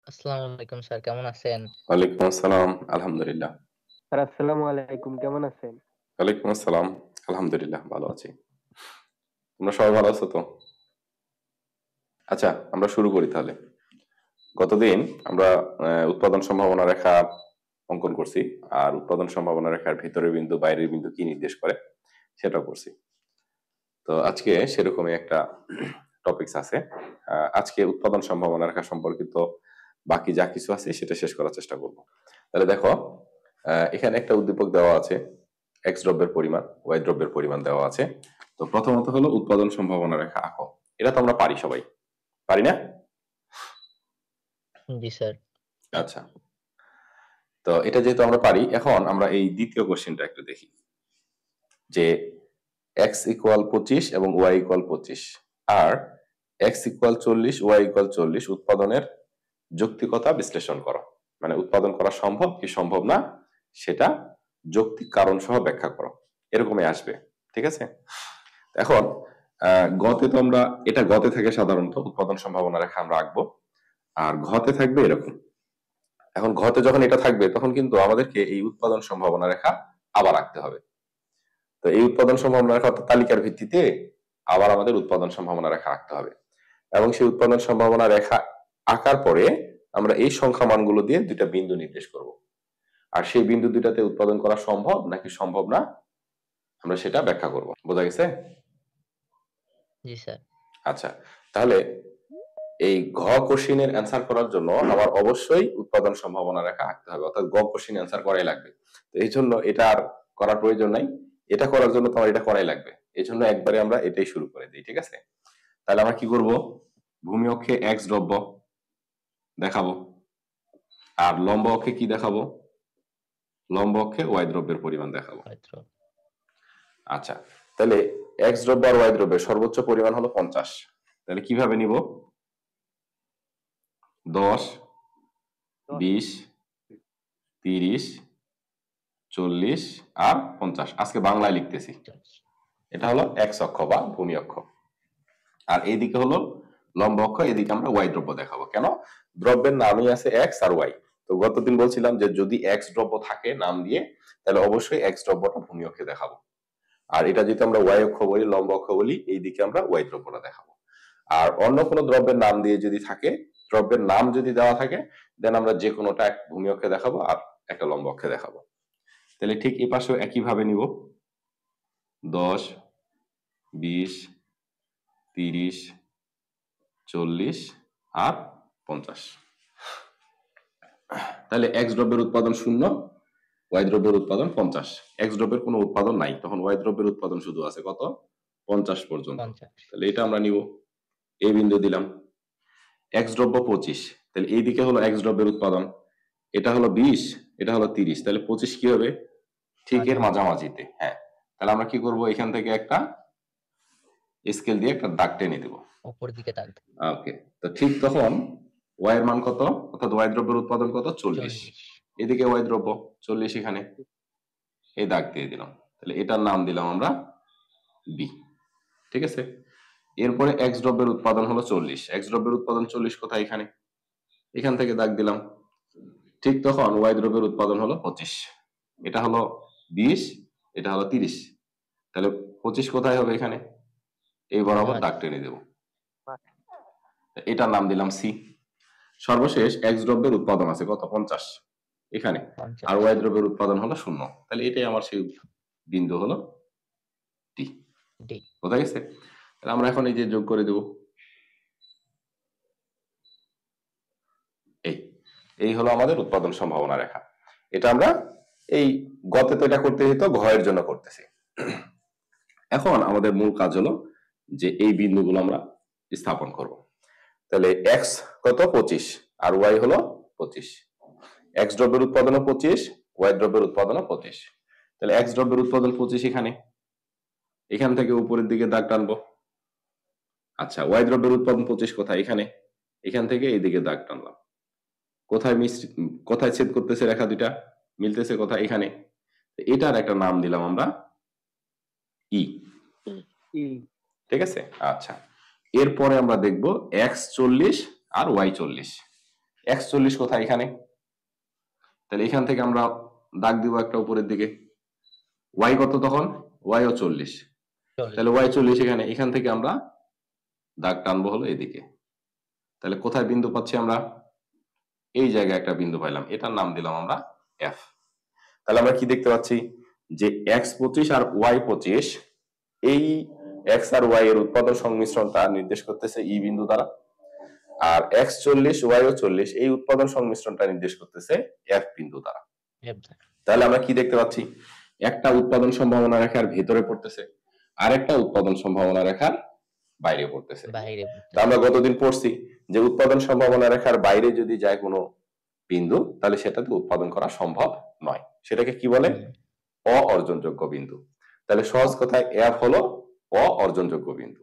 আসসালামু আলাইকুম স্যার, কেমন আছেন? ওয়ালাইকুম আসসালাম। আলহামদুলিল্লাহ। স্যার আসসালামু আলাইকুম, কেমন আছেন? ওয়ালাইকুম আসসালাম। আলহামদুলিল্লাহ ভালো আছি। তোমরা সবাই ভালো আছো তো? আচ্ছা, আমরা শুরু করি তাহলে। গতদিন আমরা উৎপাদন সম্ভাবনা রেখা অঙ্কন করছি। আর উৎপাদন সম্ভাবনা রেখার ভিতরের বিন্দু বাইরের বিন্দু কি নির্দেশ করে সেটাও করছি। তো আজকে সেরকমই একটা টপিকস আছে। আজকে উৎপাদন সম্ভাবনা রেখা সম্পর্কিত বাকি যা কিছু আছে সেটা শেষ করার চেষ্টা করব। তাহলে দেখো, এখানে একটা উদ্দীপক দেওয়া আছে, এক্স দ্রব্যের পরিমাণ, ওয়াই দ্রব্যের পরিমাণ দেওয়া আছে। তো প্রথমত হলো উৎপাদন সম্ভাবনা রেখা আঁকো। এটা তো আমরা পারি, সবাই পারি না? জি স্যার। আচ্ছা, তো এটা যেহেতু আমরা পারি, এখন আমরা এই দ্বিতীয় কোশ্চেনটা একটু দেখি যে এক্স ইকুয়াল 25 এবং ওয়াই ইকুয়াল 25 আর এক্স ইকুয়াল 40 ওয়াই ইকুয়াল 40 উৎপাদনের যৌক্তিকতা বিশ্লেষণ করো। মানে উৎপাদন করা সম্ভব কি সম্ভব না সেটা যৌক্তিক কারণ সহ ব্যাখ্যা করো, এরকমই আসবে। ঠিক আছে? এখন গতে তো আমরা, এটা গতে থাকে সাধারণত উৎপাদন সম্ভাবনা রেখা আমরা আঁকবো, আর ঘতে থাকবে এরকম। এখন ঘতে যখন এটা থাকবে তখন কিন্তু আমাদেরকে এই উৎপাদন সম্ভাবনা রেখা আবার আঁকতে হবে। তো এই উৎপাদন সম্ভাবনা রেখা অর্থাৎ তালিকার ভিত্তিতে আবার আমাদের উৎপাদন সম্ভাবনা রেখা আঁকতে হবে, এবং সেই উৎপাদন সম্ভাবনা রেখা আঁকার পরে আমরা এই সংখ্যা মানগুলো দিয়ে দুইটা বিন্দু নির্দেশ করব, আর সেই বিন্দু দুইটাতে উৎপাদন করা সম্ভব নাকি সম্ভব না আমরা সেটা ব্যাখ্যা করব। বোঝা গেছে? জি স্যার। আচ্ছা, তাহলে এই ঘ কোশ্চিনের অ্যান্সার করার জন্য আমার অবশ্যই উৎপাদন সম্ভাবনা রেখা আঁকতে হবে, অর্থাৎ গ কোশ্চিন অ্যান্সার করাই লাগবে। তো এই জন্য এটা আর করার প্রয়োজন নাই, এটা করার জন্য তোমার এটা করাই লাগবে। এই জন্য একবারে আমরা এটাই শুরু করে দিই। ঠিক আছে? তাহলে আমরা কি করব, ভূমি অক্ষে এক্স দ্রব্য দেখাবো, আর লম্ব অক্ষে কি দেখাবো, লম্ব অক্ষে ওয়াই দ্রব্যের পরিমাণ দেখাবো। হয়তো। আচ্ছা, তাহলে এক্স দ্রব্য আর ওয়াই দ্রব্যের সর্বোচ্চ পরিমাণ হলো 50। তাহলে কিভাবে নিব, 10, 10 20, 30, 40 আর 50 আজকে বাংলায় লিখতেছি। এটা হলো এক্স অক্ষ বা ভূমি অক্ষ, আর এইদিকে হলো লম্ব অক্ষ, এদিকে আমরা ওয়াই দ্রব্য দেখাবো। কেন? দ্রব্যের নামই আছে এক্স আর ওয়াই। তো গতদিন বলছিলাম যে যদি এক্স দ্রব্য থাকে নাম দিয়ে, তাহলে অবশ্যই এক্স দ্রব্যটা ভূমি অক্ষে দেখাবো, আর এটা যদি আমরা ওয়াই অক্ষ বলি, লম্ব অক্ষ বলি, এইদিকে আমরা ওয়াই দ্রব্যটা দেখাবো। আর অন্য কোনো দ্রব্যের নাম দিয়ে যদি থাকে, দ্রব্যের নাম যদি দেওয়া থাকে, দেন আমরা যে কোনোটা এক ভূমি অক্ষে দেখাবো আর একটা লম্ব অক্ষে দেখাবো। তাহলে ঠিক এই পাশেও একইভাবে নিব, 10, 20, 30, 40 আর 50। তাহলে এক্স দ্রব্যের উৎপাদন 0, ওয়াই দ্রব্যের উৎপাদন 50। এক্স দ্রব্যের কোনো উৎপাদন নাই, তখন ওয়াই দ্রব্যের উৎপাদন শুধু আছে কত, 50 পর্যন্ত। 50। তাহলে এটা আমরা নিব, এই বিন্দু দিলাম। এক্স দ্রব্য 25, তাহলে এইদিকে হলো এক্স দ্রব্যের উৎপাদন, এটা হলো 20, এটা হলো 30, তাহলে 25 কি হবে, ঠিক এর মাঝামাঝিতে। হ্যাঁ, তাহলে আমরা কি করব, এখান থেকে একটা স্কেল দিয়ে একটা দাগ টেনে দেব উপর দিকে থাকবে। ওকে। তো ঠিক তখন ওয়াই এর মান কত, অর্থাৎ ওয়াই দ্রব্যের উৎপাদন কত, 40। 40। এদিকে ওয়াই দ্রব্য 40, এখানে এই দাগ দিয়ে দিলাম। তাহলে এটার নাম দিলাম আমরা বি। ঠিক আছে? এরপরে এক্স দ্রব্যের উৎপাদন হলো 40, এক্স দ্রব্যের উৎপাদন 40 কোথায়, এখানে, এখান থেকে দাগ দিলাম। ঠিক তখন ওয়াই দ্রব্যের উৎপাদন হলো 25, এটা হলো 20, এটা হলো 30, তাহলে 25 কোথায় হবে, এখানে, এই বরাবর দাগ টেনে দেব, এটার নাম দিলাম সি। সর্বশেষ এক্স দ্রব্যের উৎপাদন আছে কত, 50 এখানে, আর ওয়াই দ্রব্যের উৎপাদন হলো 0, তাহলে এটাই আমার সেই বিন্দু হলো ডি। ডি। বোঝা গেছে? তাহলে আমরা এখন এই যে যোগ করে দেব, এই হলো আমাদের উৎপাদন সম্ভাবনা রেখা। এটা আমরা এই গতে তো এটা করতে হতো, ঘয়ের জন্য করতেছি। এখন আমাদের মূল কাজ হলো যে এই বিন্দুগুলো আমরা স্থাপন করব। তাহলে এক্স কত, 25, আর ওয়াই হলো 25। এক্স দ্রব্যের উৎপাদনও 25, ওয়াই দ্রব্যের উৎপাদনও 25। তাহলে এক্স দ্রব্যের উৎপাদন 25 এখানে, এখান থেকে উপরের দিকে দাগ টানবো। আচ্ছা, ওয়াই দ্রব্যের উৎপাদন 25 কোথায়, এখানে, এখান থেকে এইদিকে দাগ টানলাম। কোথায় কোথায় ছেদ করতেছে রেখা দুইটা, মিলতেছে কোথায়, এখানে। এটার একটা নাম দিলাম আমরা ই। ঠিক আছে? আচ্ছা, এরপরে আমরা দেখব এক্স 40 আর ওয়াই 40, x40 কোথায়? এখানে। তাহলে এখান থেকে আমরা দাগ দিব একটা উপরের দিকে। y কত তখন? y ও 40। তাহলে y 40 এখানে। এখান থেকে আমরা দাগ টানবো হলো এদিকে। তাহলে কোথায় বিন্দু পাচ্ছি আমরা? এই জায়গায় একটা বিন্দু পাইলাম, এটার নাম দিলাম আমরা f। তাহলে আমরা কি দেখতে পাচ্ছি যে x25 আর y25, এই x আর y এর উৎপাদক সংমিশ্রণটা নির্দেশ করতেছে e বিন্দু দ্বারা, আর x40 y ও 40 এই উৎপাদন সংমিশ্রণটা নির্দেশ করতেছে f বিন্দু দ্বারা। তাহলে আমরা কি দেখতে পাচ্ছি? একটা উৎপাদন সম্ভাবনা রেখার ভেতরে পড়তেছে, আর একটা উৎপাদন সম্ভাবনা রেখার বাইরে পড়তেছে। তা আমরা গতদিন পড়ছি যে উৎপাদন সম্ভাবনা রেখার বাইরে যদি যায় কোনো বিন্দু, তাহলে সেটাতে উৎপাদন করা সম্ভব নয়। সেটাকে কি বলে? অ-অর্জনযোগ্য বিন্দু। তাহলে সহজ কথায় f হলো অ-অর্জনযোগ্য বিন্দু।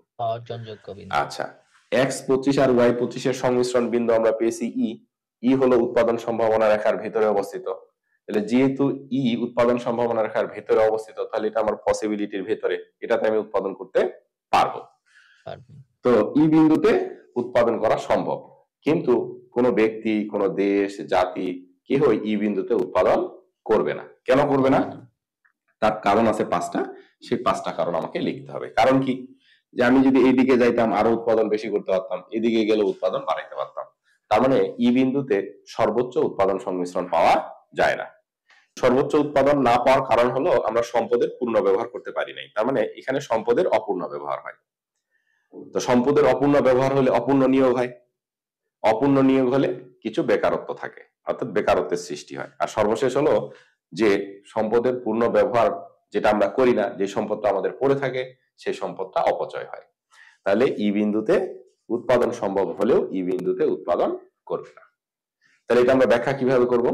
আচ্ছা, x25 আর y25 এর সংমিশ্রণ বিন্দু আমরা পেয়েছি e। e হলো উৎপাদন সম্ভাবনা রেখার ভেতরে অবস্থিত। তাহলে যেহেতু e উৎপাদন সম্ভাবনা রেখার ভেতরে অবস্থিত, তাহলে এটা আমার পসিবিলিটির ভেতরে, এটাতে আমি উৎপাদন করতে পারবো। তো e বিন্দুতে উৎপাদন করা সম্ভব, কিন্তু কোনো ব্যক্তি, কোনো দেশ, জাতি কেউই e বিন্দুতে উৎপাদন করবে না। কেন করবে না? তার কারণ আছে 5টা। সেই 5টা কারণ আমাকে লিখতে হবে। কারণ কি? যে আমি যদি এইদিকে যাইতাম আরো উৎপাদন বেশি করতে পারতাম, এদিকে গেলে উৎপাদন বাড়াইতে পারতাম। তার মানে ই বিন্দুতে সর্বোচ্চ উৎপাদন সংমিশ্রণ পাওয়া যায় না। সর্বোচ্চ উৎপাদন না পাওয়ার কারণ হলো আমরা সম্পদের পূর্ণ ব্যবহার করতে পারি নাই। তার মানে এখানে সম্পদের অপূর্ণ ব্যবহার হয়। তো সম্পদের অপূর্ণ ব্যবহার হলে অপূর্ণ নিয়োগ হয়, অপূর্ণ নিয়োগ হলে কিছু বেকারত্ব থাকে, অর্থাৎ বেকারত্বের সৃষ্টি হয়। আর সর্বশেষ হলো যে সম্পদের পূর্ণ ব্যবহার যেটা আমরা করি না, যে সম্পদটা আমাদের পড়ে থাকে, সেই সম্পদটা অপচয় হয়। তাহলে ই বিন্দুতে উৎপাদন সম্ভব হলেও ই বিন্দুতে উৎপাদন করবে না। তাহলে এটা আমরা ব্যাখ্যা কিভাবে করব?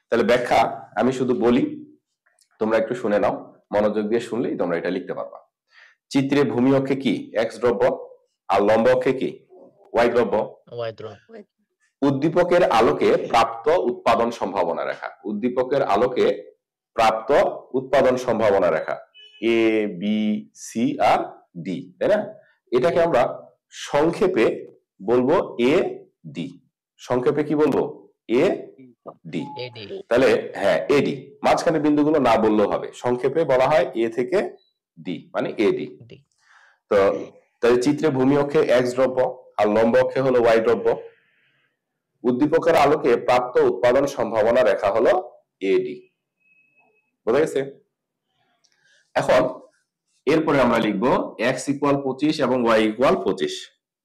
তাহলে ব্যাখ্যা আমি শুধু বলি, তোমরা একটু শুনে নাও, মনোযোগ দিয়ে শুনলেই তোমরা এটা লিখতে পারবা। চিত্রে ভূমি অক্ষে কি x দ্রব্য, আর লম্ব অক্ষে কি y দ্রব্য। উদ্দীপকের আলোকে প্রাপ্ত উৎপাদন সম্ভাবনা রেখা, উদ্দীপকের আলোকে প্রাপ্ত উৎপাদন সম্ভাবনা রেখা এ, বি, সি আর ডি, তাই না? এটাকে আমরা সংক্ষেপে বলবো এ ডি। সংক্ষেপে কি বলবো? A D. তাহলে হ্যাঁ, এডি, মাঝখানে বিন্দুগুলো না বললেও হবে, সংক্ষেপে বলা হয় এ থেকে ডি, মানে এডি। তো তাহলে চিত্রে ভূমি অক্ষে x দ্রব্য আর লম্ব অক্ষে হলো y দ্রব্য। উদ্দীপকের আলোকে প্রাপ্ত উৎপাদন সম্ভাবনা রেখা হলো এডি। বোঝা গেছে? এখন এরপরে আমরা লিখব x = 25 এবং y = 25।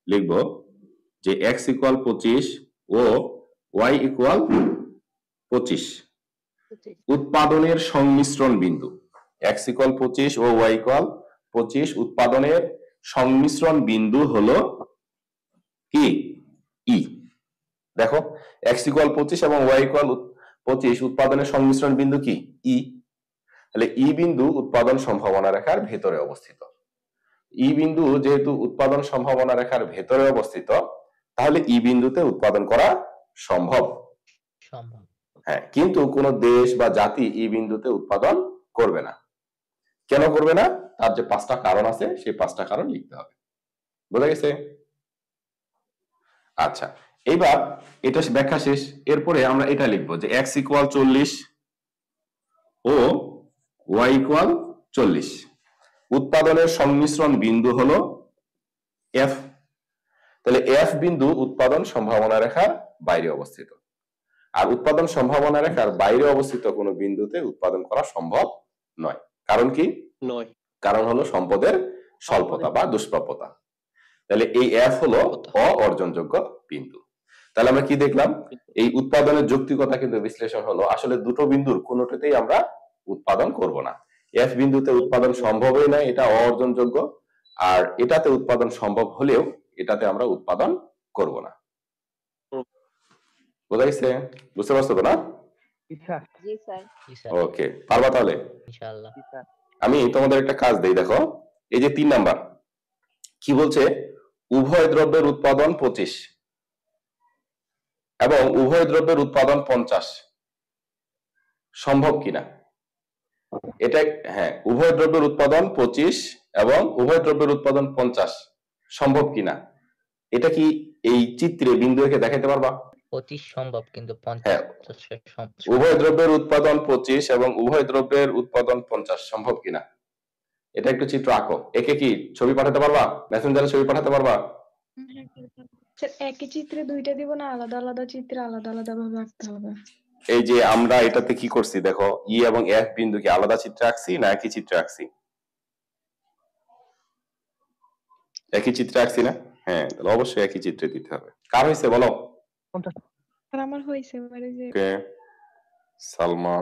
লিখব যে x = 25 ও y = 25 উৎপাদনের সংমিশ্রণ বিন্দু। x = 25 ও y = 25 উৎপাদনের সংমিশ্রণ বিন্দু হলো কি? ই। দেখো, x = 25 এবং y = 25 উৎপাদনের সংমিশ্রণ বিন্দু কি? ই। তাহলে ই বিন্দু উৎপাদন সম্ভাবনা রেখার ভেতরে অবস্থিত। ই বিন্দু যেহেতু উৎপাদন সম্ভাবনা রেখার ভেতরে অবস্থিত, তাহলে ই বিন্দুতে উৎপাদন করা সম্ভব। হ্যাঁ, কিন্তু কোন দেশ বা জাতি ই বিন্দুতে উৎপাদন করবে না। কেন করবে না? তার যে 5টা কারণ আছে, সেই 5টা কারণ লিখতে হবে। বোঝা গেছে? আচ্ছা, এইবার এটা ব্যাখ্যা শেষ। এরপরে আমরা এটা লিখবো যে x = 40 ও y = 40 উৎপাদনের সংমিশ্রণ বিন্দু হলো f। তাহলে f বিন্দু উৎপাদন সম্ভাবনা রেখার বাইরে অবস্থিত, আর উৎপাদন সম্ভাবনা রেখার বাইরে অবস্থিত কোনো বিন্দুতে উৎপাদন করা সম্ভব নয়। কারণ কি? কারণ হলো সম্পদের স্বল্পতা বা দুষ্প্রাপ্যতা। তাহলে এই f হলো অ-অর্জনযোগ্য বিন্দু। তাহলে আমরা কি দেখলাম? এই উৎপাদনের যৌক্তিকতা কিন্তু বিশ্লেষণ হলো আসলে দুটো বিন্দুর কোনোটাতেই আমরা উৎপাদন করব না। f বিন্দুতে উৎপাদন সম্ভবই নয়, এটা অ-অর্জনযোগ্য। আর এটাতে উৎপাদন সম্ভব হলেও এটাতে আমরা উৎপাদন করব না। বোঝা গেছে? বুঝতে পারছো তো না? ওকে, পারবা তাহলে? ইনশাআল্লাহ। আমি তোমাদের একটা কাজ দেই, দেখো এই যে 3 নাম্বার কি বলছে? উভয় দ্রব্যের উৎপাদন 25 এবং উভয় দ্রব্যের উৎপাদন 50 সম্ভব কিনা? এটা হ্যাঁ, উভয় দ্রব্যের উৎপাদন 25 এবং উভয় দ্রব্যের উৎপাদন 50 সম্ভব কিনা, এটা কি এই চিত্রে বিন্দু এঁকে দেখাতে পারবা? 25 সম্ভব কিন্তু হ্যাঁ 50 উভয় দ্রব্যের উৎপাদন 25 এবং উভয় দ্রব্যের উৎপাদন 50 সম্ভব কিনা এটা একটু চিত্র আঁকো। একে কি ছবি পাঠাতে পারবা, মেসেঞ্জারে ছবি পাঠাতে পারবা? স্যার একই চিত্রে দুইটা দিব না, আলাদা আলাদা চিত্রে আলাদা আলাদা ভাবে আঁকতে হবে? এই যে আমরা এটাতে কি করছি দেখো, ই এবং এফ বিন্দু কি আলাদা চিত্রে আঁকছি না একই চিত্রে আঁকছি? একই চিত্রে আঁকছি না? হ্যাঁ তাহলে অবশ্যই একই চিত্রে দিতে হবে। কার হয়েছে বলো? স্যার আমার হয়েছে এবারে যে ওকে সালমা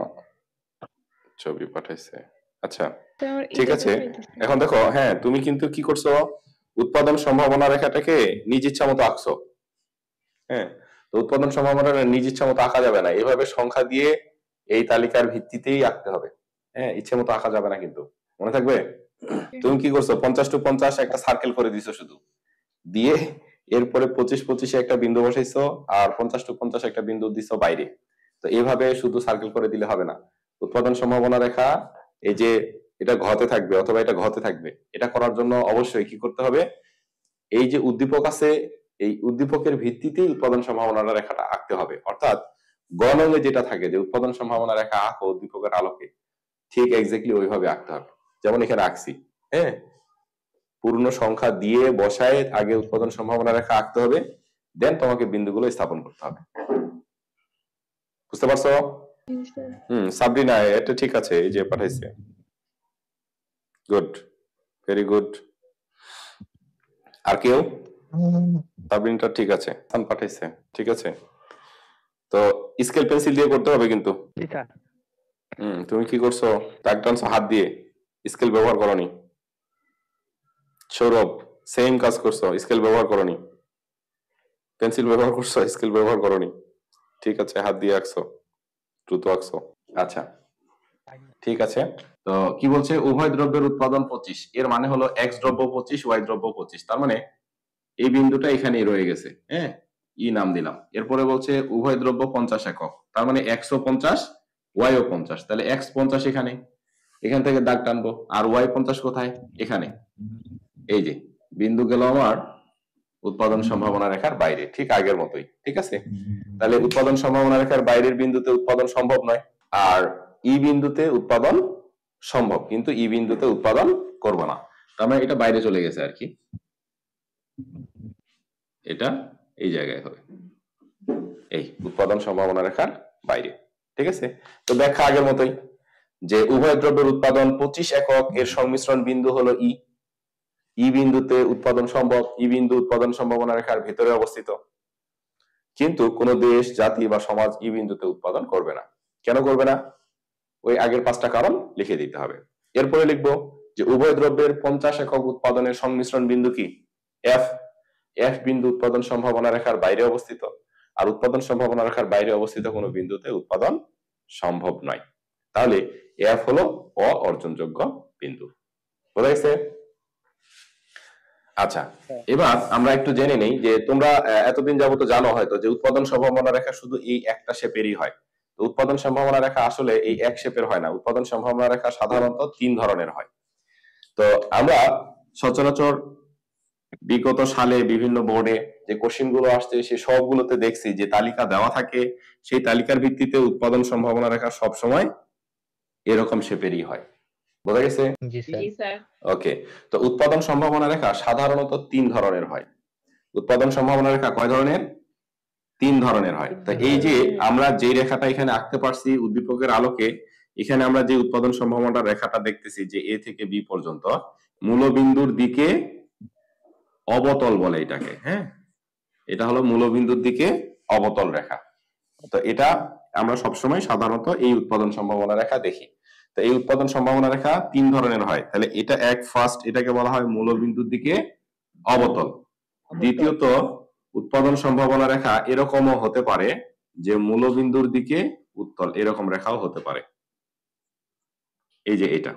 ছবি পাঠাইছে। আচ্ছা স্যার আমার ঠিক এটা আছে, পাইতেছে না। এখন দেখো হ্যাঁ তুমি কিন্তু কি করছো, উৎপাদন সম্ভাবনা রেখাটাকে নিজ ইচ্ছা মতো আঁকছো। হ্যাঁ তো উৎপাদন সম্ভাবনা নিজ ইচ্ছা মতো আঁকা যাবে না, এভাবে সংখ্যা দিয়ে এই তালিকার ভিত্তিতেই আঁকতে হবে। হ্যাঁ ইচ্ছে মতো আঁকা যাবে না কিন্তু, মনে থাকবে। তুমি কি করছো 50 টু 50 একটা সার্কেল করে দিছো শুধু, দিয়ে এরপরে 25-25 একটা বিন্দু বসাইছো আর 50 টু 50 একটা বিন্দু দিছো বাইরে। তো এইভাবে শুধু সার্কেল করে দিলে হবে না, উৎপাদন সম্ভাবনা রেখা এই যে এটা ঘতে থাকবে অথবা এটা ঘতে থাকবে, এটা করার জন্য অবশ্যই কি করতে হবে, এই যে উদ্দীপক আছে এই উদ্দীপকের ভিত্তিতেই উৎপাদন সম্ভাবনা রেখাটা আঁকতে হবে। অর্থাৎ গণনে যেটা থাকে যে উৎপাদন সম্ভাবনা রেখা আঁকো উদ্দীপকের আলোকে, ঠিক এক্স্যাক্টলি ওইভাবে আঁকতে হবে যেমন এখানে আঁকছি। হ্যাঁ পূর্ণ সংখ্যা দিয়ে বসায় আগে উৎপাদন সম্ভাবনা রেখা আঁকতে হবে, দেন তোমাকে বিন্দুগুলো স্থাপন করতে হবে। বুঝতে পারছো? জি স্যার। সাবরিনা এটা ঠিক আছে, এই যে পাঠাইছে, গুড, ভেরি গুড। আর কেউ? সাবরিনটা ঠিক আছে, সান পাঠাইছে ঠিক আছে। তো স্কেল পেন্সিল দিয়ে করতে হবে কিন্তু। জি স্যার। তুমি কি করছো, দাগ টানছো হাত দিয়ে, স্কেল ব্যবহার করনি। সৌরভ সেম কাজ করছো, স্কেল ব্যবহার করনি, পেন্সিল ব্যবহার করছো, স্কেল ব্যবহার করনি। ঠিক আছে হাত দিয়ে আঁকছো, দ্রুত আঁকছো। আচ্ছা ঠিক আছে, তো কি বলছে উভয় দ্রব্যের উৎপাদন 25, এর মানে হলো এক্স দ্রব্য 25 ওয়াই দ্রব্য 25, তার মানে এই বিন্দুটা এখানেই রয়ে গেছে। হ্যাঁ ই নাম দিলাম। এরপরে বলছে উভয় দ্রব্য 50 একক, তার মানে এক্স ও 50 ওয়াই ও 50, তাহলে এক্স 50 এখানে, এখান থেকে দাগ টানবো, আর ওয়াই 50 কোথায়, এখানে। এই যে বিন্দু গেল আমার উৎপাদন সম্ভাবনা রেখার বাইরে, ঠিক আগের মতোই। ঠিক আছে, তাহলে উৎপাদন সম্ভাবনা রেখার বাইরের বিন্দুতে উৎপাদন সম্ভব নয়, আর ই বিন্দুতে উৎপাদন সম্ভব, কিন্তু ই বিন্দুতে উৎপাদন করব না, তার মানে এটা বাইরে চলে গেছে আর কি, এটা এই জায়গায় হবে, এই উৎপাদন সম্ভাবনা রেখার বাইরে। ঠিক আছে, তো ব্যাখ্যা আগের মতোই যে উভয় দ্রব্যের উৎপাদন 25 একক, এর সংমিশ্রণ বিন্দু হলো ই, ই বিন্দুতে উৎপাদন সম্ভব, ই বিন্দু উৎপাদন সম্ভাবনা রেখার ভেতরে অবস্থিত, কিন্তু কোন দেশ জাতি বা সমাজ ই বিন্দুতে উৎপাদন করবে না। কেন করবে না, ওই আগের 5টা কারণ লিখে দিতে হবে। এরপরে লিখবো যে উভয় দ্রব্যের 50 একক উৎপাদনের সংমিশ্রণ বিন্দু কি, এফ, এফ বিন্দু উৎপাদন সম্ভাবনা রেখার বাইরে অবস্থিত, আর উৎপাদন সম্ভাবনা রেখার বাইরে অবস্থিত কোনো বিন্দুতে উৎপাদন সম্ভব নয়, তাহলে এফ হলো অর্জনযোগ্য বিন্দু। বোঝা গেছে? আচ্ছা এবার আমরা একটু জেনে নেই যে তোমরা এতদিন যাবত জানো হয়তো যে উৎপাদন সম্ভাবনা রেখা শুধু এই একটা শেপেরই হয়। তো উৎপাদন সম্ভাবনা রেখা আসলে এই এক শেপের হয় না, উৎপাদন সম্ভাবনা রেখা সাধারণত 3 ধরনের হয়। তো আমরা সচরাচর বিগত সালে বিভিন্ন বোর্ডে যে কোশ্চেন গুলো আসছে সে সবগুলোতে দেখছি যে তালিকা দেওয়া থাকে, সেই তালিকার ভিত্তিতে উৎপাদন সম্ভাবনা রেখা সবসময় এরকম শেপেরই হয়। বোঝা গেছে? জি স্যার। ওকে, তো উৎপাদন সম্ভাবনা রেখা সাধারণত 3 ধরনের হয়। উৎপাদন সম্ভাবনা রেখা কয় ধরনের? 3 ধরনের হয়। তো এই যে আমরা যে রেখাটা এখানে আঁকতে পারছি উদ্দীপকের আলোকে, এখানে আমরা যে উৎপাদন সম্ভাবনা রেখাটা দেখতেছি যে এ থেকে বি পর্যন্ত, মূলবিন্দুর দিকে অবতল বলে এটাকে। হ্যাঁ এটা হলো মূলবিন্দুর দিকে অবতল রেখা। তো এটা আমরা সবসময় সাধারণত এই উৎপাদন সম্ভাবনা রেখা দেখি। তো এই উৎপাদন সম্ভাবনা রেখা 3 ধরনের হয়, তাহলে এটা ফার্স্ট এটাকে বলা হয় মূলবিন্দুর দিকে অবতল। দ্বিতীয়ত উৎপাদন সম্ভাবনা রেখা এরকমও হতে পারে যে মূলবিন্দুর দিকে উত্তল, এরকম রেখাও হতে পারে, এই যে এটা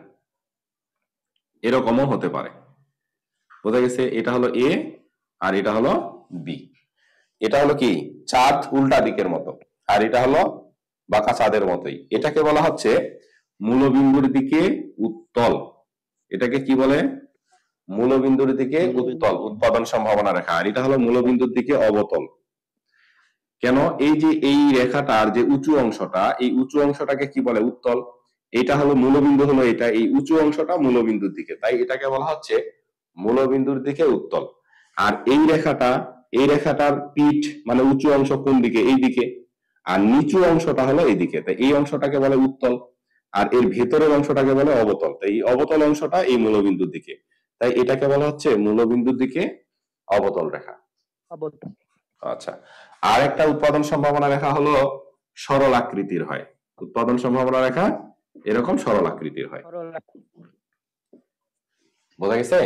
এরকমও হতে পারে। বোঝা গেছে? এটা হলো এ আর এটা হলো বি। এটা হলো কি চাঁদ উল্টা দিকের মতো, আর এটা হলো বাঁকা চাঁদের মতোই। এটাকে বলা হচ্ছে মূলবিন্দুর দিকে উত্তল। এটাকে কি বলে? মূলবিন্দুর দিকে উত্তল উৎপাদন সম্ভাবনা রেখা। আর এটা হলো মূলবিন্দুর দিকে অবতল। কেন? এই যে এই রেখাটার যে উঁচু অংশটা, এই উঁচু অংশটাকে কি বলে? উত্তল। এটা হলো মূলবিন্দু, হলো এটা, এই উঁচু অংশটা মূলবিন্দুর দিকে, তাই এটাকে বলা হচ্ছে মূলবিন্দুর দিকে উত্তল। আর এই রেখাটা, এই রেখাটার পিঠ মানে উঁচু অংশ কোন দিকে? এই দিকে। আর নিচু অংশটা হলো এইদিকে, তাই এই অংশটাকে বলে উত্তল। আর এর ভেতরের অংশটাকে বলে অবতল, তাই এই অবতল অংশটা এই মূলবিন্দুর দিকে, তাই এটাকে বলা হচ্ছে মূলবিন্দুর দিকে অবতল রেখা। অবতল। আচ্ছা, আর একটা উৎপাদন সম্ভাবনা রেখা হলো সরল আকৃতির হয়। উৎপাদন সম্ভাবনা রেখা এরকম সরল আকৃতির হয়। বোঝা গেছে?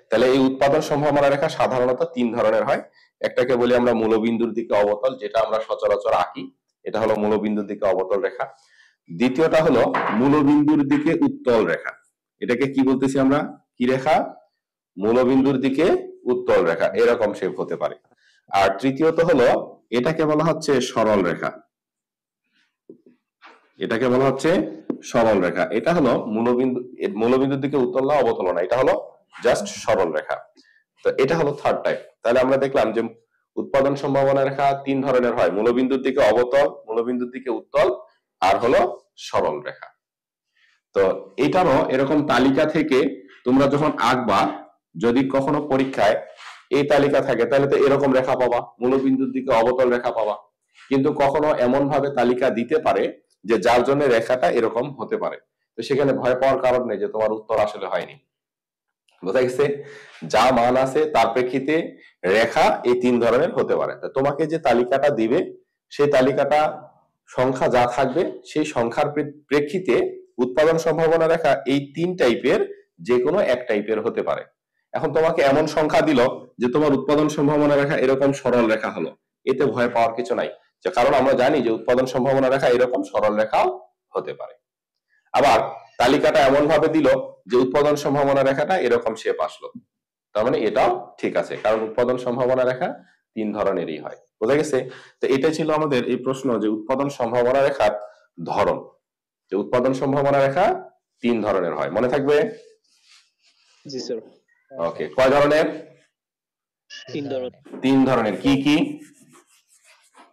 তাহলে এই উৎপাদন সম্ভাবনা রেখা সাধারণত 3 ধরনের হয়। একটাকে বলি আমরা মূলবিন্দুর দিকে অবতল, যেটা আমরা সচরাচর আঁকি, এটা হলো মূলবিন্দুর দিকে অবতল রেখা। দ্বিতীয়টা হলো মূলবিন্দুর দিকে উত্তল রেখা, এটাকে কি বলতেছি আমরা? কি রেখা? মূলবিন্দুর দিকে উত্তল রেখা, এরকম শেপ হতে পারে। আর তৃতীয়ত হলো এটাকে বলা হচ্ছে সরল রেখা, এটাকে বলা হচ্ছে সরল রেখা। এটা হলো মূলবিন্দুর দিকে উত্তল না অবতল না, এটা হলো জাস্ট সরল রেখা। তো এটা হলো থার্ড টাইপ। তাহলে আমরা দেখলাম যে উৎপাদন সম্ভাবনা রেখা 3 ধরনের হয়: মূলবিন্দুর দিকে অবতল, মূলবিন্দুর দিকে উত্তল, আর হলো সরল রেখা। তো এটারও এরকম তালিকা থেকে তোমরা যখন আঁকবা, যদি কখনো পরীক্ষায় এই তালিকা থাকে, তাহলে তো এরকম রেখা পাবা, মূলবিন্দুর দিকে অবতল রেখা পাবা। কিন্তু কখনো এমন ভাবে তালিকা দিতে পারে যে যার জন্য রেখাটা এরকম হতে পারে, তো সেখানে ভয় পাওয়ার কারণ নেই যে তোমার উত্তর আসলে হয়নি। বোঝা গেছে? যা মান আছে তার প্রেক্ষিতে রেখা এই 3 ধরনের হতে পারে। তো তোমাকে যে তালিকাটা দিবে, সেই তালিকাটা সংখ্যা যা থাকবে, সেই সংখ্যার প্রেক্ষিতে উৎপাদন সম্ভাবনা রেখা এই 3 টাইপের যে কোনো এক টাইপের হতে পারে। এখন তোমাকে এমন সংখ্যা দিল যে তোমার উৎপাদন সম্ভাবনা রেখা এরকম সরল রেখা হলো, এতে ভয় পাওয়ার কিছু নাই, যে কারণ আমরা জানি যে উৎপাদন সম্ভাবনা রেখা এরকম সরল রেখাও হতে পারে। আবার তালিকাটা এমন ভাবে দিল যে উৎপাদন সম্ভাবনা রেখাটা এরকম শেপ আসলো, তার মানে এটাও ঠিক আছে, কারণ উৎপাদন সম্ভাবনা রেখা 3 ধরনেরই হয়। বোঝা গেছে? তো এটা ছিল আমাদের এই প্রশ্ন, যে উৎপাদন সম্ভাবনা রেখার ধরন, যে উৎপাদন সম্ভাবনা রেখা 3 ধরনের হয়। মনে থাকবে? জি স্যার। ওকে, কয় ধরনের? 3 ধরনের। 3 ধরনের। কি কি?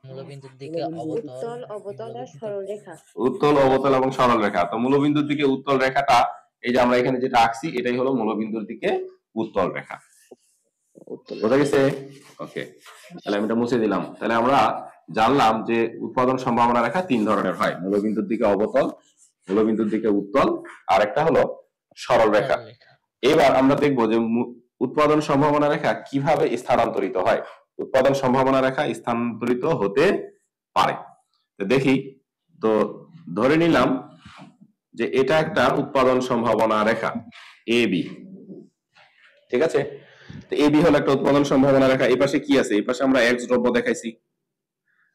মূলবিন্দুর দিকে অবতল, উত্তল, অবতল আর সরল রেখা। উত্তল, অবতল এবং সরল রেখা। তো মূলবিন্দুর দিকে উত্তল রেখাটা, এই যে আমরা এখানে যেটা আঁকছি, এটাই হলো মূলবিন্দুর দিকে উত্তল রেখা। বোঝা গেছে? ওকে, তাহলে আমি এটা মুছে দিলাম। তাহলে আমরা জানলাম যে উৎপাদন সম্ভাবনা রেখা 3 ধরনের হয়: মূলবিন্দুর দিকে অবতল, মূলবিন্দুর দিকে উত্তল, আর একটা হলো সরল রেখা। এবার আমরা দেখব যে উৎপাদন সম্ভাবনা রেখা কিভাবে স্থানান্তরিত হয়। উৎপাদন সম্ভাবনা রেখা স্থানান্তরিত হতে পারে, তো দেখি। তো ধরে নিলাম যে এটা একটা উৎপাদন সম্ভাবনা রেখা এ বি, ঠিক আছে? তো এ বি হলো একটা উৎপাদন সম্ভাবনা রেখা। এই পাশে কি আছে? এই পাশে আমরা এক্স দ্রব্য দেখাইছি,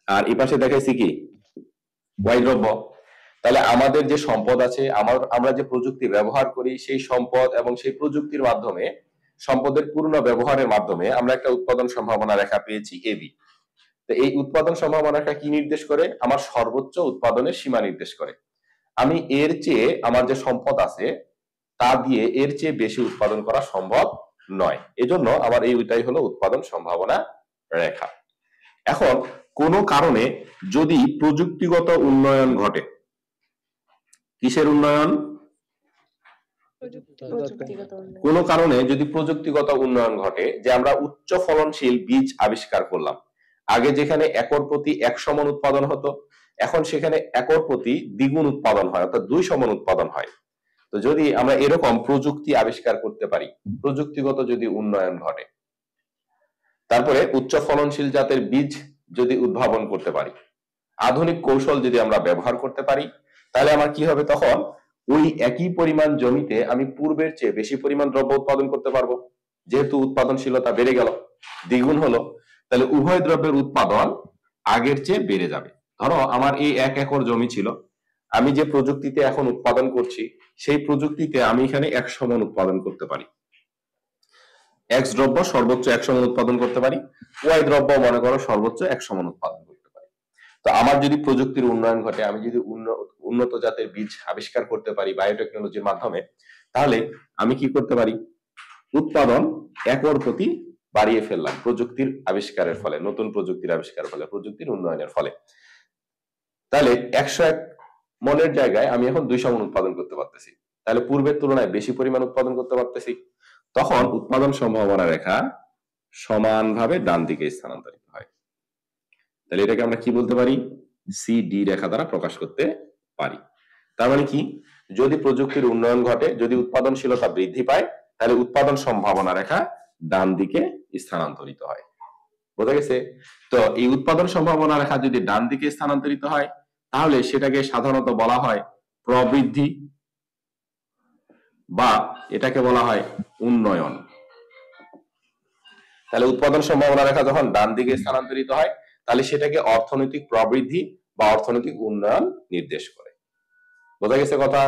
আর এই পাশে দেখাইছি কি? ওয়াই দ্রব্য। তাহলে আমাদের যে সম্পদ আছে, আমরা যে প্রযুক্তি ব্যবহার করি, সেই সম্পদ এবং সেই প্রযুক্তির মাধ্যমে, সম্পদের পূর্ণ ব্যবহারের মাধ্যমে আমরা একটা উৎপাদন সম্ভাবনা রেখা পেয়েছি এ বি। তো এই উৎপাদন সম্ভাবনা রেখা কি নির্দেশ করে? আমার সর্বোচ্চ উৎপাদনের সীমা নির্দেশ করে। আমি এর চেয়ে, আমার যে সম্পদ আছে তা দিয়ে এর চেয়ে বেশি উৎপাদন করা সম্ভব নয়, এজন্য আমার এইটাই হলো উৎপাদন সম্ভাবনা রেখা। এখন কোনো কারণে যদি প্রযুক্তিগত উন্নয়ন ঘটে, কিসের উন্নয়ন? প্রযুক্তিগত উন্নয়ন। কোনো কারণে যদি প্রযুক্তিগত উন্নয়ন ঘটে, যে আমরা উচ্চ ফলনশীল বীজ আবিষ্কার করলাম, আগে যেখানে একর প্রতি 100 মণ উৎপাদন হতো, এখন সেখানে একর প্রতি দ্বিগুণ উৎপাদন হয়, অর্থাৎ 200 মণ উৎপাদন হয়। তো যদি আমরা এরকম প্রযুক্তি আবিষ্কার করতে পারি, প্রযুক্তিগত যদি উন্নয়ন ঘটে, তারপরে উচ্চ ফলনশীল জাতের বীজ যদি উদ্ভাবন করতে পারি, আধুনিক কৌশল যদি আমরা ব্যবহার করতে পারি, তাহলে আমার কি হবে? তখন ওই একই পরিমাণ জমিতে আমি পূর্বের চেয়ে বেশি পরিমাণ দ্রব্য উৎপাদন করতে পারবো, যেহেতু উৎপাদনশীলতা বেড়ে গেল, দ্বিগুণ হলো। তাহলে উভয় দ্রব্যের উৎপাদন আগের চেয়ে বেড়ে যাবে। ধরো আমার এই 1 একর জমি ছিল, আমি যে প্রযুক্তিতে এখন উৎপাদন করছি, সেই প্রযুক্তিতে আমি এখানে 100 মণ উৎপাদন করতে পারি। এক্স দ্রব্য সর্বোচ্চ 100 মণ উৎপাদন করতে পারি, ওয়াই দ্রব্য মনে করো সর্বোচ্চ 100 মণ উৎপাদন করতে পারি। তো আমার যদি প্রযুক্তির উন্নয়ন ঘটে, আমি যদি উন্নত জাতের বীজ আবিষ্কার করতে পারি বায়োটেকনোলজির মাধ্যমে, তাহলে আমি কি করতে পারি? উৎপাদন একর প্রতি বাড়িয়ে ফেললাম প্রযুক্তির আবিষ্কারের ফলে, নতুন প্রযুক্তির আবিষ্কারের ফলে, প্রযুক্তির উন্নয়নের ফলে। তাহলে 101 মনের জায়গায় আমি এখন 200 মন উৎপাদন করতে পারতেছি, তাহলে পূর্বের তুলনায় বেশি পরিমাণ উৎপাদন করতে পারতেছি। তখন উৎপাদন সম্ভাবনা রেখা সমানভাবে ডান দিকে স্থানান্তরিত হয়। তাহলে এটাকে আমরা কি বলতে পারি? সিডি রেখা দ্বারা প্রকাশ করতে পারি। তার মানে কি, যদি প্রযুক্তির উন্নয়ন ঘটে, যদি উৎপাদনশীলতা বৃদ্ধি পায়, তাহলে উৎপাদন সম্ভাবনা রেখা ডান দিকে স্থানান্তরিত হয়। বোঝা গেছে? তো এই উৎপাদন সম্ভাবনা রেখা যদি ডান দিকে স্থানান্তরিত হয়, তাহলে সেটাকে সাধারণত বলা হয় প্রবৃদ্ধি, বা এটাকে বলা হয় উন্নয়ন। তাহলে উৎপাদন সম্ভাবনা রেখা যখন ডান দিকে স্থানান্তরিত হয়, তাহলে সেটাকে অর্থনৈতিক প্রবৃদ্ধি বা অর্থনৈতিক উন্নয়ন নির্দেশ করে। বোঝা গেছে কথা?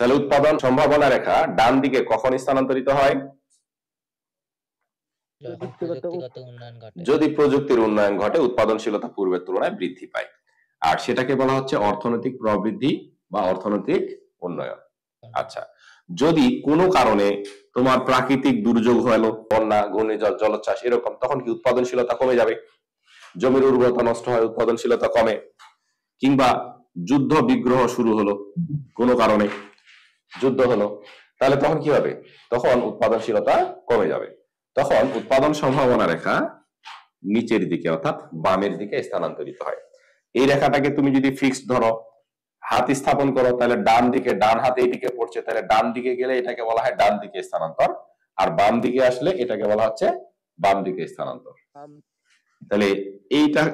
তাহলে উৎপাদন সম্ভাবনা রেখা ডান দিকে কখন স্থানান্তরিত হয়? যদি প্রযুক্তির উন্নয়ন ঘটে, উৎপাদনশীলতা পূর্বের তুলনায় বৃদ্ধি পায়, আর সেটাকে বলা হচ্ছে অর্থনৈতিক প্রবৃদ্ধি বা অর্থনৈতিক উন্নয়ন। আচ্ছা, যদি কোনো কারণে তোমার প্রাকৃতিক দুর্যোগ হলো, বন্যা, ঘূর্ণিঝড়, জলোচ্ছ্বাস এরকম, তখন কি উৎপাদনশীলতা কমে যাবে? জমির উর্বরতা নষ্ট হয়, উৎপাদনশীলতা কমে। কিংবা যুদ্ধ বিগ্রহ শুরু হলো, কোনো কারণে যুদ্ধ হলো, তাহলে তখন কি হবে? তখন উৎপাদনশীলতা কমে যাবে। তখন উৎপাদন সম্ভাবনা রেখা নিচের দিকে অর্থাৎ বামের দিকে স্থানান্তরিত হয়। এই রেখাটাকে তুমি যদি ফিক্সড ধরো, হাত স্থাপন করো, তাহলে ডান দিকে, ডান হাতে এইদিকে পড়ছে, তাহলে ডান দিকে গেলে এটাকে বলা হয় ডান দিকে স্থানান্তর, আর বাম দিকে আসলে এটাকে বলা হচ্ছে বাম দিকে স্থানান্তর। তাহলে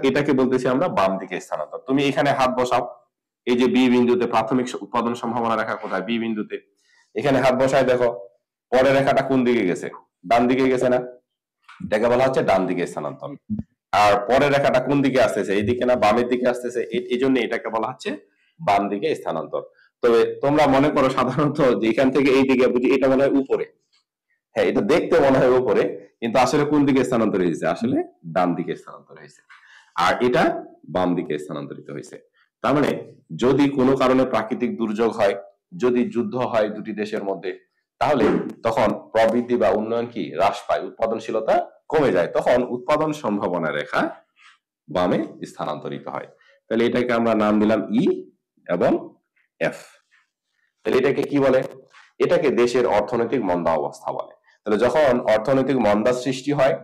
এটাকে বলতেছি আমরা বাম দিকে স্থানান্তর। তুমি এখানে হাত বসাও, এই যে বি বিন্দুতে প্রাথমিক উৎপাদন সম্ভাবনা রেখা কোথায়? বি বিন্দুতে। এখানে হাত বসায় দেখো, পরের রেখাটা কোন দিকে গেছে? ডান দিকে গেছে না? এটাকে বলা হচ্ছে ডান দিকে স্থানান্তর। আর পরের রেখাটা কোন দিকে আসতেছে? এইদিকে না বামের দিকে আসতেছে, এই জন্য এটাকে বলা হচ্ছে বাম দিকে স্থানান্তর। তবে তোমরা মনে করো সাধারণত যে এখান থেকে এই দিকে বুঝি এটা মনে হয় উপরে, হ্যাঁ এটা দেখতে মনে হয় উপরে, কিন্তু আসলে কোন দিকে স্থানান্তর হয়েছে? আসলে ডান দিকে স্থানান্তর হয়েছে, আর এটা বাম দিকে স্থানান্তরিত হয়েছে। তার মানে যদি কোনো কারণে প্রাকৃতিক দুর্যোগ হয়, যদি যুদ্ধ হয় দুটি দেশের মধ্যে, তাহলে তখন প্রবৃদ্ধি বা উন্নয়ন কি হ্রাস পায়, উৎপাদনশীলতা কমে যায়, তখন উৎপাদন সম্ভাবনা রেখা বামে স্থানান্তরিত হয়। তাহলে এটাকে আমরা নাম দিলাম ই এবং এফ। তাহলে এটাকে কি বলে? এটাকে দেশের অর্থনৈতিক মন্দা অবস্থা বলে। তাহলে যখন অর্থনৈতিক মন্দা সৃষ্টি হয়,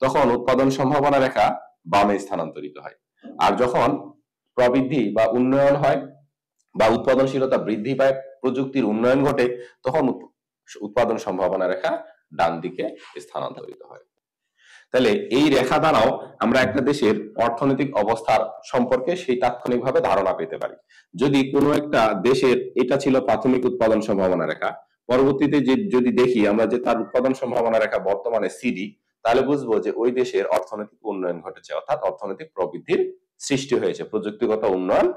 তখন উৎপাদন সম্ভাবনা রেখা বামে স্থানান্তরিত হয়, আর যখন প্রবৃদ্ধি বা উন্নয়ন হয় বা উৎপাদনশীলতা বৃদ্ধি পায়, প্রযুক্তির উন্নয়ন ঘটে, তখন উৎপাদন সম্ভাবনা রেখা ডান দিকে স্থানান্তরিত হয়। তাহলে এই রেখা দ্বারাও আমরা একটা দেশের অর্থনৈতিক অবস্থার সম্পর্কে সেই তাৎক্ষণিকভাবে ধারণা পেতে পারি। যদি কোনো একটা দেশের, এটা ছিল প্রাথমিক উৎপাদন সম্ভাবনা রেখা, পরবর্তীতে যদি দেখি আমরা যে তার উৎপাদন সম্ভাবনা রেখা বর্তমানে সিডি, তাহলে বুঝবো যে ওই দেশের অর্থনৈতিক উন্নয়ন ঘটেছে, অর্থাৎ অর্থনৈতিক প্রবৃদ্ধির সৃষ্টি হয়েছে, প্রযুক্তিগত উন্নয়ন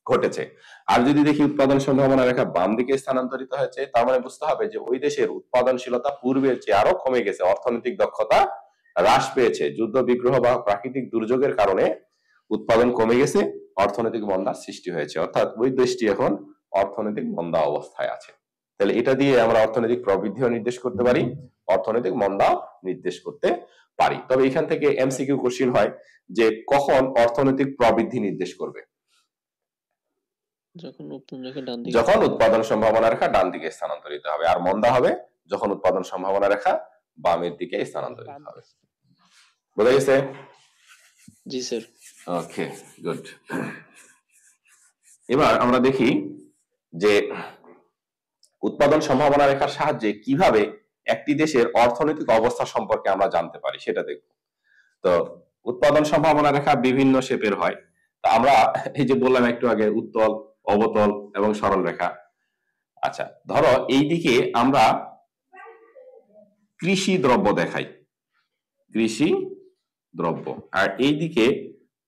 ঘটেছে। আর যদি দেখি উৎপাদন সম্ভাবনা রেখা বাম দিকে স্থানান্তরিত হয়েছে, তার মানে বুঝতে হবে যে ওই দেশের উৎপাদনশীলতা পূর্বের চেয়ে আরো কমে গেছে, অর্থনৈতিক দক্ষতা হ্রাস পেয়েছে, যুদ্ধ বিগ্রহ বা প্রাকৃতিক দুর্যোগের কারণে উৎপাদন কমে গেছে, অর্থনৈতিক মন্দার সৃষ্টি হয়েছে, অর্থাৎ ওই দেশটি এখন অর্থনৈতিক মন্দা অবস্থায় আছে। তাহলে এটা দিয়ে আমরা অর্থনৈতিক প্রবৃদ্ধিও নির্দেশ করতে পারি, অর্থনৈতিক মন্দা নির্দেশ করতে পারি। তবে এখান থেকে এমসিকিউ কোশ্চেন হয় যে কখন অর্থনৈতিক প্রবৃদ্ধি নির্দেশ করবে? যখন উৎপাদন সম্ভাবনা রেখা ডান দিকে স্থানান্তরিত হবে, আর মন্দা হবে যখন উৎপাদন সম্ভাবনা রেখা বামের দিকে স্থানান্তরিত হবে। বোঝা গেছে? জি স্যার। ওকে, গুড। এবার আমরা দেখি যে উৎপাদন সম্ভাবনা রেখার সাহায্যে কিভাবে একটি দেশের অর্থনৈতিক অবস্থা সম্পর্কে আমরা জানতে পারি সেটা দেখব। তো উৎপাদন সম্ভাবনা রেখা বিভিন্ন শেপের হয়। তা আমরা এই যে বললাম একটু আগে, উত্তল, অবতল এবং সরল রেখা। আচ্ছা, ধরো এইদিকে আমরা কৃষি দ্রব্য দেখাই, কৃষি দ্রব্য, আর এইদিকে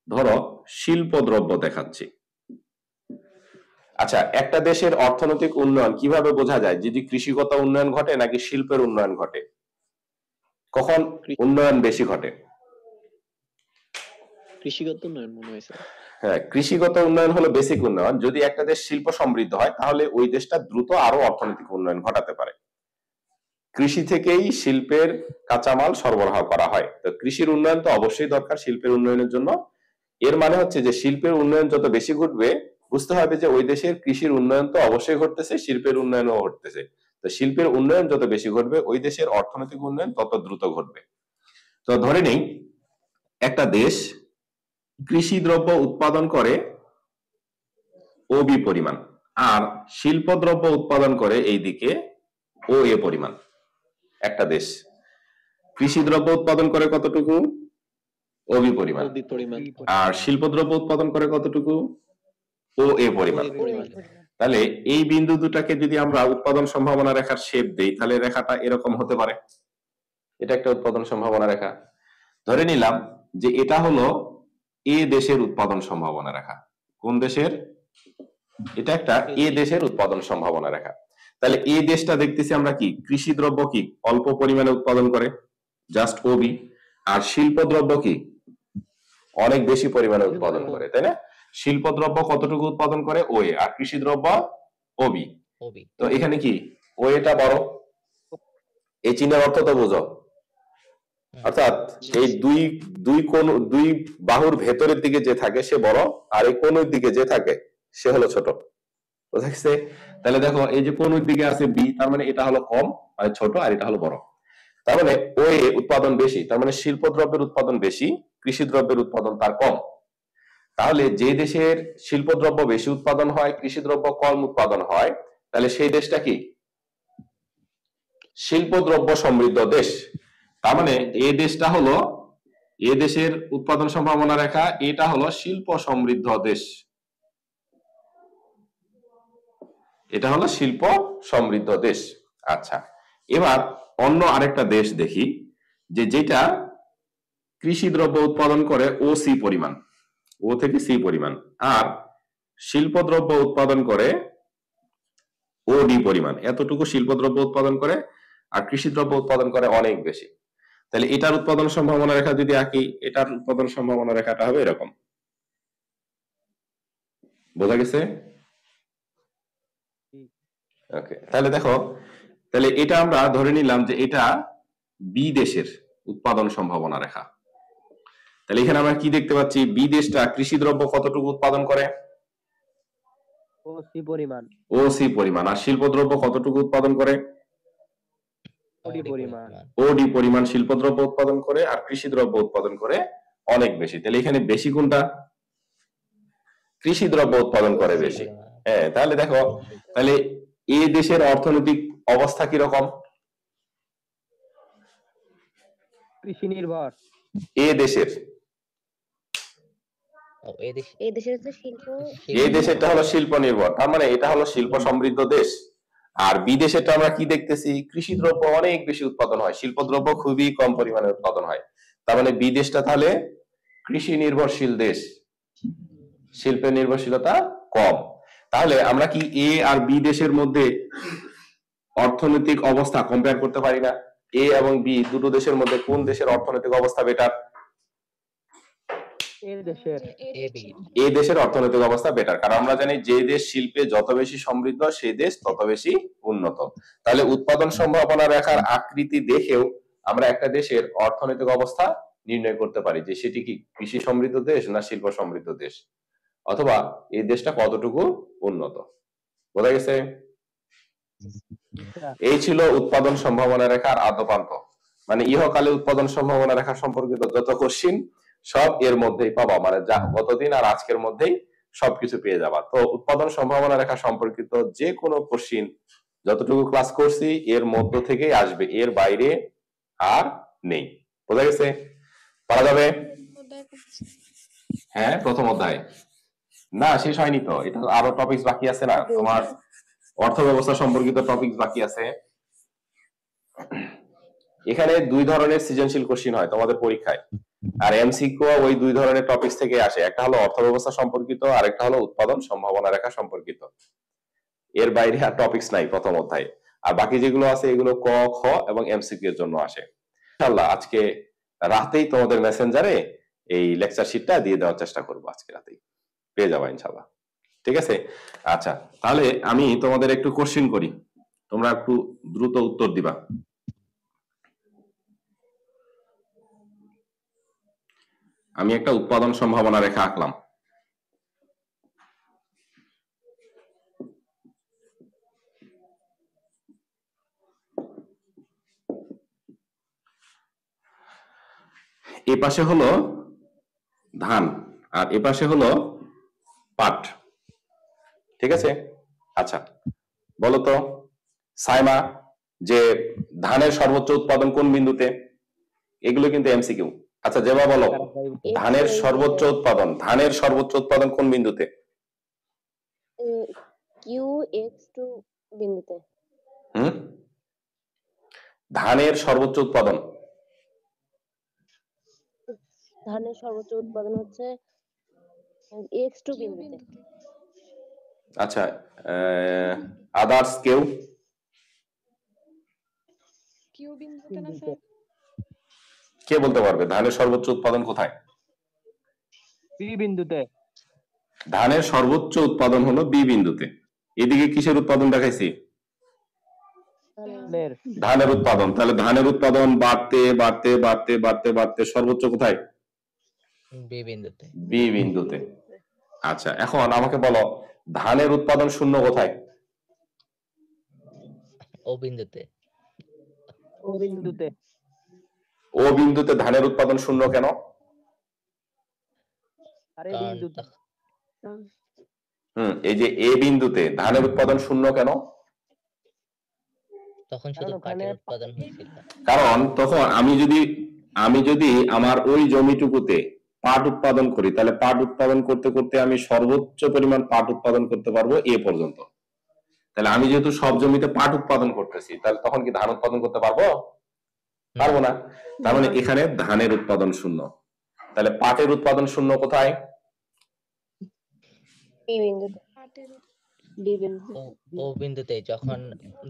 ধরো শিল্প দ্রব্য দেখাচ্ছি। আচ্ছা, একটা দেশের অর্থনৈতিক উন্নয়ন কিভাবে বোঝা যায়? যদি কৃষিগত উন্নয়ন ঘটে নাকি শিল্পের উন্নয়ন ঘটে? কখন উন্নয়ন বেশি ঘটে? কৃষিগত উন্নয়ন মনে হয়। হ্যাঁ, কৃষিগত উন্নয়ন হলো বেসিক উন্নয়ন। যদি একটা দেশ শিল্প সমৃদ্ধ হয়, তাহলে ওই দেশটা দ্রুত আরো অর্থনৈতিক উন্নয়ন ঘটাতে পারে। কৃষি থেকেই শিল্পের কাঁচামাল সরবরাহ করা হয়। তো কৃষির উন্নয়ন তো অবশ্যই দরকার শিল্পের উন্নয়নের জন্য। এর মানে হচ্ছে যে শিল্পের উন্নয়ন যত বেশি ঘটবে, বুঝতে হবে যে ওই দেশের কৃষির উন্নয়ন তো অবশ্যই ঘটতেছে, শিল্পের উন্নয়নও ঘটতেছে। তো শিল্পের উন্নয়ন যত বেশি ঘটবে, ওই দেশের অর্থনৈতিক উন্নয়ন তত দ্রুত ঘটবে। তো ধরে নেই একটা দেশ কৃষি দ্রব্য উৎপাদন করে ওবি পরিমাণ, আর শিল্প দ্রব্য উৎপাদন করে এইদিকে ও এ পরিমাণ। একটা দেশ কৃষি দ্রব্য উৎপাদন করে কতটুকু? ওবি পরিমাণ। আর শিল্প দ্রব্য উৎপাদন করে কতটুকু? ও এ পরিমাণ। তাহলে এই বিন্দু দুটাকে যদি আমরা উৎপাদন সম্ভাবনা রেখার শেপ দেই, তাহলে রেখাটা এরকম হতে পারে। এটা একটা উৎপাদন সম্ভাবনা রেখা। ধরে নিলাম যে এটা হলো এ দেশের উৎপাদন সম্ভাবনা রেখা। কোন দেশের? এটা একটা এ দেশের উৎপাদন সম্ভাবনা রেখা। তাহলে এই দেশটা দেখতেছি আমরা কি কৃষি দ্রব্য কি অল্প পরিমাণে উৎপাদন করে, জাস্ট ওবি, আর শিল্প দ্রব্য কি অনেক বেশি পরিমাণে উৎপাদন করে, তাই না? শিল্প দ্রব্য কতটুকু উৎপাদন করে? ওএ, আর কৃষি দ্রব্য ওবি। তো এখানে কি ওএটা বড়, এই চিহ্নের অর্থ তো বুঝো। অর্থাৎ এই দুই বাহুর ভেতরের দিকে যে থাকে সে বড়, আর এই কোণের দিকে যে থাকে সে হলো ছোট। বুঝা গেছে? তাহলে দেখো এই যে কোণের দিকে আছে বি, তার মানে এটা হলো কম আর ছোট, আর এটা হলো বড়। তার মানে ওএ উৎপাদন বেশি, তার মানে শিল্প দ্রব্যের উৎপাদন বেশি, কৃষি দ্রব্যের উৎপাদন তার কম। তাহলে যে দেশের শিল্প দ্রব্য বেশি উৎপাদন হয়, কৃষি দ্রব্য কম উৎপাদন হয়, তাহলে সেই দেশটা কি শিল্প দ্রব্য সমৃদ্ধ দেশ। তার মানে এই দেশটা হলো, এ দেশের উৎপাদন সম্ভাবনা রেখা, এটা হলো শিল্প সমৃদ্ধ দেশ। এটা হলো শিল্প সমৃদ্ধ দেশ। আচ্ছা, এবার অন্য আরেকটা দেশ দেখি যে যেটা কৃষি দ্রব্য উৎপাদন করে ও সি পরিমাণ, ও থেকে সি পরিমাণ, আর শিল্প দ্রব্য উৎপাদন করে ও ডি পরিমাণ। এতটুকু শিল্প দ্রব্য উৎপাদন করে, আর কৃষি দ্রব্য উৎপাদন করে অনেক বেশি। তাহলে এটার উৎপাদন সম্ভাবনা রেখা যদি আঁকি, এটার উৎপাদন সম্ভাবনা রেখাটা হবে এরকম। বোঝা গেছে? ওকে, তাহলে দেখো, তাহলে এটা আমরা ধরে নিলাম যে এটা বি দেশের উৎপাদন সম্ভাবনা রেখা। তাহলে এখানে আমরা কি দেখতে পাচ্ছি? বি দেশটা কৃষি দ্রব্য কতটুকু উৎপাদন করে? ও সি পরিমাণ। ও সি পরিমাণ। আর শিল্প দ্রব্য কতটুকু উৎপাদন করে? ওডি পরিমাণ। ওডি পরিমাণ শিল্প দ্রব্য উৎপাদন করে, আর কৃষি দ্রব্য উৎপাদন করে অনেক বেশি। তাহলে এখানে বেশি কোনটা? কৃষি দ্রব্য উৎপাদন করে বেশি। হ্যাঁ, তাহলে দেখো, তাহলে এই দেশের অর্থনৈতিক অবস্থা কিরকম? কৃষি নির্ভর। এই দেশের, এই দেশেরটা হলো শিল্প নির্ভর, তার মানে এটা হলো শিল্প সমৃদ্ধ দেশ। আর বিদেশেরটা আমরা কি দেখতেছি? কৃষি দ্রব্য অনেক বেশি উৎপাদন হয়, শিল্প দ্রব্য খুবই কম পরিমাণে উৎপাদন হয়। তার মানে বিদেশটা তাহলে কৃষি নির্ভরশীল দেশ, শিল্পের নির্ভরশীলতা কম। তাহলে আমরা কি এ আর বি দেশের মধ্যে অর্থনৈতিক অবস্থা কম্পেয়ার করতে পারি না? এ এবং বি দুটো দেশের মধ্যে কোন দেশের অর্থনৈতিক অবস্থা বেটার? এই দেশের অর্থনৈতিক অবস্থা বেটার, কারণ আমরা জানি যে দেশ শিল্পে যত বেশি সমৃদ্ধ সেই দেশ তত বেশি উন্নত। তাহলে উৎপাদন সম্ভাবনা রেখার আকৃতি দেখেও আমরা একটা দেশের অর্থনৈতিক অবস্থা নির্ণয় করতে পারি যে সেটি কি কৃষি সমৃদ্ধ দেশ না শিল্প সমৃদ্ধ দেশ, অথবা এই দেশটা কতটুকু উন্নত। বোঝা গেছে? এই ছিল উৎপাদন সম্ভাবনা রেখার আদ্যপান্ত। মানে ইহকালে উৎপাদন সম্ভাবনা রেখা সম্পর্কিত যত কোশ্চিন সব এর মধ্যেই পাবা, মানে যা গতদিন আর আজকের মধ্যেই সবকিছু পেয়ে যাবা। তো উৎপাদন সম্ভাবনা রেখা সম্পর্কিত যে কোনো কোশ্চিন যতটুকু ক্লাস করছি এর মধ্য থেকেই আসবে, এর বাইরে আর নেই। বোঝা গেছে? পারা যাবে? হ্যাঁ, প্রথম অধ্যায় না শেষ হয়নি তো, এটা আরো টপিকস বাকি আছে না, তোমার অর্থ ব্যবস্থা সম্পর্কিত টপিকস বাকি আছে। এখানে দুই ধরনের সৃজনশীল কোশ্চিন হয় তোমাদের পরীক্ষায়, আর এমসিকিউ ওই দুই ধরনের টপিকস থেকে আসে। একটা হলো অর্থ ব্যবস্থা সম্পর্কিত, আর একটা হলো উৎপাদন সম্ভাবনা রেখা সম্পর্কিত। এর বাইরে আর টপিকস নাই প্রথম অধ্যায়ে। আর বাকি যেগুলো আছে এগুলো ক, খ এবং এমসিকিউ এর জন্য আসে। ইনশাআল্লাহ আজকে রাতেই তোমাদের মেসেঞ্জারে এই লেকচার শিটটা দিয়ে দেওয়ার চেষ্টা করবো, আজকে রাতেই পেয়ে যাবা ইনশাআল্লাহ। ঠিক আছে? আচ্ছা, তাহলে আমি তোমাদের একটু কোশ্চিন করি, তোমরা একটু দ্রুত উত্তর দিবা। আমি একটা উৎপাদন সম্ভাবনা রেখা আঁকলাম। এ পাশে হলো ধান আর এ পাশে হলো পাট, ঠিক আছে? আচ্ছা বলো তো সাইমা, যে ধানের সর্বোচ্চ উৎপাদন কোন বিন্দুতে? এগুলো কিন্তু এমসিকিউ। আচ্ছা যেবা বলো, ধানের সর্বোচ্চ উৎপাদন কোন বিন্দুতে? QX2 বিন্দুতে। ধানের সর্বোচ্চ উৎপাদন হচ্ছে X2 বিন্দুতে। আচ্ছা আদার্স কেউ? কিউ বিন্দুতে না স্যার? কে বলতে পারবে ধানের সর্বোচ্চ উৎপাদন কোথায়? বি বিন্দুতে। ধানের সর্বোচ্চ উৎপাদন হলো বি বিন্দুতে। এদিকে কিসের উৎপাদন দেখাইছি? ধানের উৎপাদন। তাহলে ধানের উৎপাদন বাড়তে বাড়তে বাড়তে বাড়তে বাড়তে সর্বোচ্চ কোথায়? বি বিন্দুতে। আচ্ছা এখন আমাকে বলো ধানের উৎপাদন শূন্য কোথায়? ও বিন্দুতে। ও বিন্দুতে ধানের উৎপাদন শূন্য কেন? এই যে এ বিন্দুতে ধানের উৎপাদন শূন্য কেন? তখন শুধু পাটের উৎপাদন হয়েছিল। কারণ তখন আমি যদি আমার ওই জমিটুকুতে পাট উৎপাদন করি, তাহলে পাট উৎপাদন করতে করতে আমি সর্বোচ্চ পরিমাণ পাট উৎপাদন করতে পারবো এ পর্যন্ত। তাহলে আমি যেহেতু সব জমিতে পাট উৎপাদন করতেছি, তাহলে তখন কি ধান উৎপাদন করতে পারবো? পারবো না। তার মানে এখানে ধানের উৎপাদন শূন্য। তাহলে পাটের উৎপাদন শূন্য কোথায়? ও বিন্দুতে, যখন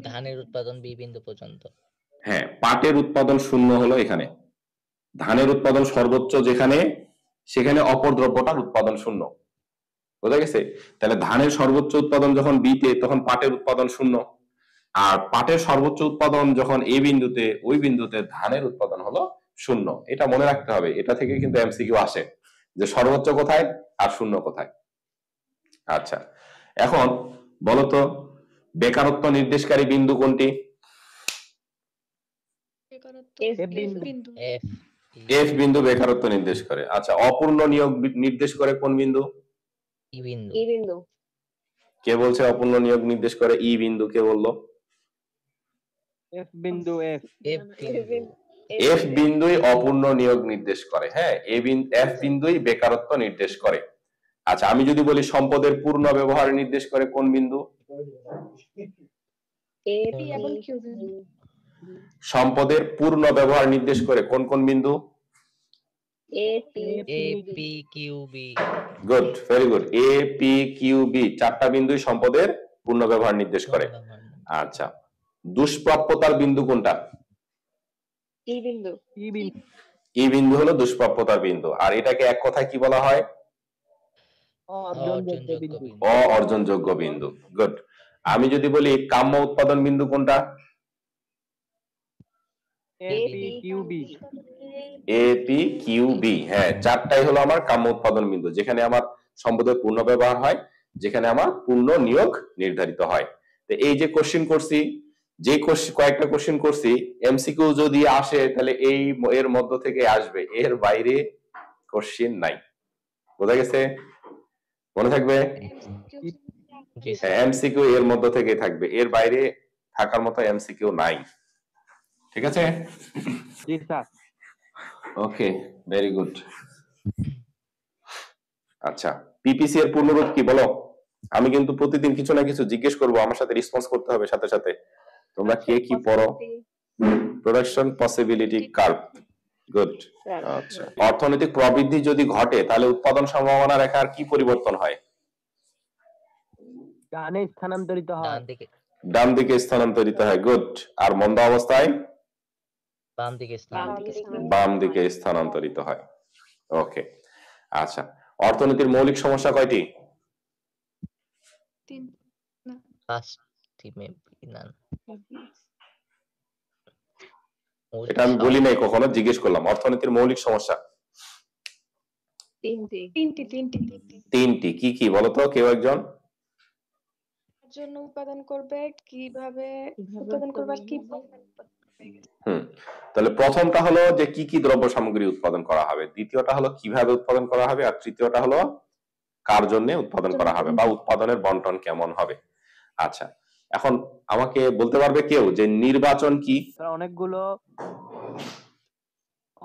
ধানের উৎপাদন বি বিন্দু পর্যন্ত। হ্যাঁ, পাটের উৎপাদন শূন্য হলো এখানে। ধানের উৎপাদন সর্বোচ্চ যেখানে, সেখানে অপর দ্রব্যটার উৎপাদন শূন্য। বোঝা গেছে? তাহলে ধানের সর্বোচ্চ উৎপাদন যখন বিতে, তখন পাটের উৎপাদন শূন্য। আর পাটের সর্বোচ্চ উৎপাদন যখন এ বিন্দুতে, ওই বিন্দুতে ধানের উৎপাদন হলো শূন্য। এটা মনে রাখতে হবে। এটা থেকে কিন্তু এমসিকিউ আসে যে সর্বোচ্চ কোথায় আর শূন্য কোথায়। আচ্ছা এখন বলতো বেকারত্ব নির্দেশকারী বিন্দু কোনটি? এফ বিন্দু বেকারত্ব নির্দেশ করে। আচ্ছা অপূর্ণ নিয়োগ নির্দেশ করে কোন বিন্দু? ই বিন্দু। কে বলছে অপূর্ণ নিয়োগ নির্দেশ করে? ই বিন্দু। কে বললো? এফ বিন্দু। এফ বিন্দুই অপূর্ণ নিয়োগ নির্দেশ করে। হ্যাঁ, এফ বিন্দুই বেকারত্ব নির্দেশ করে। আচ্ছা আমি যদি বলি সম্পদের পূর্ণ ব্যবহার নির্দেশ করে কোন বিন্দু? সম্পদের পূর্ণ ব্যবহার নির্দেশ করে কোন কোন বিন্দু? Good, very good. A P Q B চারটা বিন্দুই সম্পদের পূর্ণ ব্যবহার নির্দেশ করে। আচ্ছা দুষ্প্রাপ্যতার বিন্দু কোনটা? ই বিন্দু হলো দুষ্প্রাপ্যতার বিন্দু। আর এটাকে এক কথায় কি বলা হয়? অর্জনযোগ্য বিন্দু। গুড। আমি যদি বলি কাম্য উৎপাদন বিন্দু কোনটা? A P Q B. হ্যাঁ, চারটাই হলো আমার কাম্য উৎপাদন বিন্দু, যেখানে আমার সম্পদের পূর্ণ ব্যবহার হয়, যেখানে আমার পূর্ণ নিয়োগ নির্ধারিত হয়। তো এই যে কোশ্চেন করছি, যে কয়েকটা কোশ্চেন করছি, এমসিকিউ যদি আসে তাহলে এর মধ্য থেকে আসবে, এর বাইরে কোশ্চেন নাই। বোঝা গেছে? মনে থাকবে? এমসিকিউ এর মধ্য থেকে থাকবে, এর বাইরে থাকার মতো এমসিকিউ নাই। ঠিক আছে? জি স্যার। ওকে, ভেরি গুড। আচ্ছা পিপিসি এর পূর্ণরূপ কি বলো? আমি কিন্তু প্রতিদিন কিছু না কিছু জিজ্ঞেস করবো, আমার সাথে রেসপন্স করতে হবে সাথে সাথে। তোমরা কে কি পড়ো? Production possibility curve. গুড। আচ্ছা অর্থনৈতিক প্রবৃদ্ধি যদি ঘটে তাহলে উৎপাদন সম্ভাবনা রেখার কি পরিবর্তন হয়? ডানে স্থানান্তরিত হয়। ডান দিকে স্থানান্তরিত হয়। গুড। আর মন্দা অবস্থায় বাম দিকে স্থানান্তরিত হয়। ওকে। আচ্ছা অর্থনীতির মৌলিক সমস্যা কয়টি? এটা আমি বলি নাই কখনো, জিজ্ঞেস করলাম। অর্থনীতির মৌলিক সমস্যা তিনটি কি কি বলো তো কেউ একজন? জন্য উৎপাদন করবে, কিভাবে উৎপাদন করবে, আর কি তাহলে প্রথমটা হলো যে কি কি দ্রব্য সামগ্রী উৎপাদন করা হবে, দ্বিতীয়টা হলো কিভাবে উৎপাদন করা হবে, আর তৃতীয়টা হলো কার জন্য উৎপাদন করা হবে বা উৎপাদনের বন্টন কেমন হবে। আচ্ছা, এখন আমাকে বলতে পারবে কেউ যে নির্বাচন কি? অনেকগুলো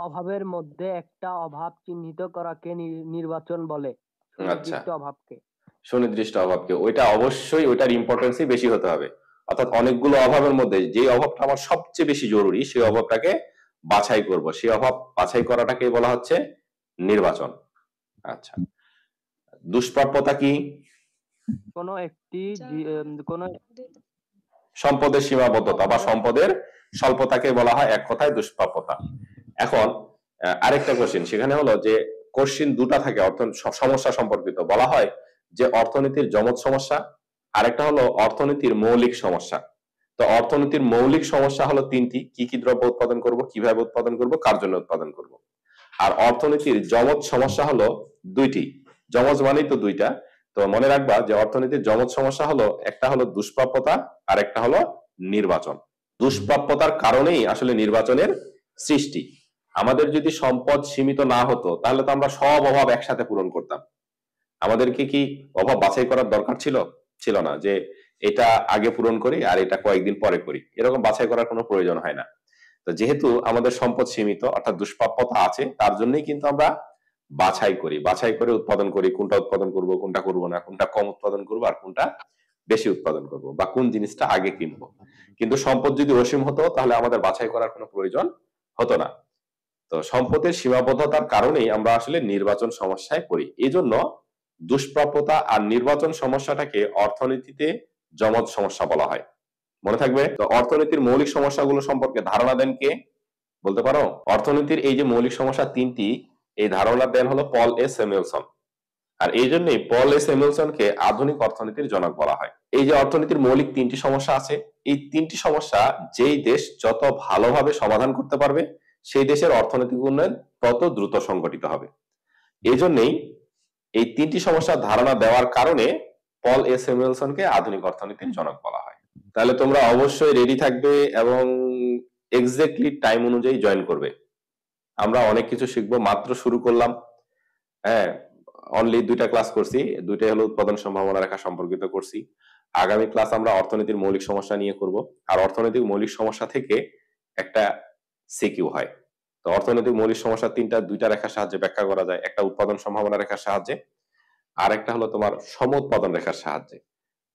অভাবের মধ্যে একটা অভাব চিহ্নিত করাকে নির্বাচন বলে। সুনির্দিষ্ট অভাবকে। সুনির্দিষ্ট অভাবকে, ওইটা অবশ্যই ওইটার ইম্পর্টেন্সই বেশি হতে হবে। অর্থাৎ অনেকগুলো অভাবের মধ্যে যে অভাবটা আমার সবচেয়ে বেশি জরুরি সেই অভাবটাকে বাছাই করব, সেই অভাব বাছাই করাটাকে বলা হচ্ছে নির্বাচন। আচ্ছা, দুষ্প্রাপ্যতা কি? কোন একটি সম্পদের সীমাবদ্ধতা বা সম্পদের স্বল্পতাকে বলা হয় এক কথায় দুষ্প্রাপ্যতা। এখন আরেকটা কোশ্চেন সেখানে হলো যে কোশ্চেন দুটা থাকে সমস্যা সম্পর্কিত, বলা হয় যে অর্থনীতির জমজ সমস্যা, আরেকটা হলো অর্থনীতির মৌলিক সমস্যা। তো অর্থনীতির মৌলিক সমস্যা হলো তিনটি, কি কি দ্রব্য উৎপাদন করব, কিভাবে উৎপাদন করব, কার জন্য উৎপাদন করব। আর অর্থনীতির জমজ সমস্যা হলো দুইটি, জমজ মানেই তো দুইটা। তো মনে রাখবা যে অর্থনীতির জমজ সমস্যা হলো একটা হলো দুষ্প্রাপ্যতা আর একটা হলো নির্বাচন। দুষ্প্রাপ্যতার কারণেই আসলে নির্বাচনের সৃষ্টি। আমাদের যদি সম্পদ সীমিত না হতো তাহলে তো আমরা সব অভাব একসাথে পূরণ করতাম। আমাদেরকে কি অভাব বাছাই করার দরকার ছিল না যে এটা আগে পূরণ করি আর এটা কয়েকদিন পরে করি, এরকম বাছাই করার কোনো প্রয়োজন হয় না। তো যেহেতু আমাদের সম্পদ সীমিত অর্থাৎ দুষ্প্রাপ্যতা আছে, তার জন্যই কিন্তু আমরা বাছাই করে উৎপাদন করি, কোনটা উৎপাদন করব কোনটা করব না, কোনটা কম উৎপাদন করব আর কোনটা বেশি উৎপাদন করব, বা কোন জিনিসটা আগে কিনবো। কিন্তু সম্পদ যদি অসীম হতো তাহলে আমাদের বাছাই করার কোনো প্রয়োজন হতো না। তো সম্পদের সীমাবদ্ধতার কারণেই আমরা আসলে নির্বাচন সমস্যায় পড়ি। এই জন্য দুষ্প্রাপ্যতা আর নির্বাচন সমস্যাটাকে অর্থনীতিতে জমজ সমস্যা বলা হয়। মনে থাকবে। তো অর্থনীতির মৌলিক সমস্যাগুলো সম্পর্কে ধারণা দেন কে, বলতে পারো? অর্থনীতির এই যে মৌলিক সমস্যা তিনটি, এই ধারণা দেন হলো পল এ স্যামুয়েলসন। আর এই জন্যই পল এ স্যামুয়েলসনকে আধুনিক অর্থনীতির জনক বলা হয়। এই যে অর্থনীতির মৌলিক তিনটি সমস্যা আছে, এই তিনটি সমস্যা যেই দেশ যত ভালোভাবে সমাধান করতে পারবে সেই দেশের অর্থনৈতিক উন্নয়ন তত দ্রুত সংগঠিত হবে। এই জন্যই এই তিনটি সমস্যার ধারণা দেওয়ার কারণে পল এ স্যামুয়েলসনকে আধুনিক অর্থনীতির জনক বলা হয়। তাহলে তোমরা অবশ্যই রেডি থাকবে এবং এক্স্যাক্টলি টাইম অনুযায়ী জয়েন করবে। আমরা অনেক কিছু শিখবো, মাত্র শুরু করলাম। হ্যাঁ, অনলি 2টা ক্লাস করছি, 2টাই হলো উৎপাদন সম্ভাবনা রেখা সম্পর্কিত করছি। আগামী ক্লাস আমরা অর্থনীতির মৌলিক সমস্যা নিয়ে করব। আর অর্থনৈতিক মৌলিক সমস্যা থেকে একটা সিকিউ হয়। তো অর্থনৈতিক মৌলিক সমস্যা 2টা রেখার সাহায্যে ব্যাখ্যা করা যায়, একটা উৎপাদন সম্ভাবনা রেখার সাহায্যে আর একটা হলো তোমার সমউৎপাদন রেখার সাহায্যে।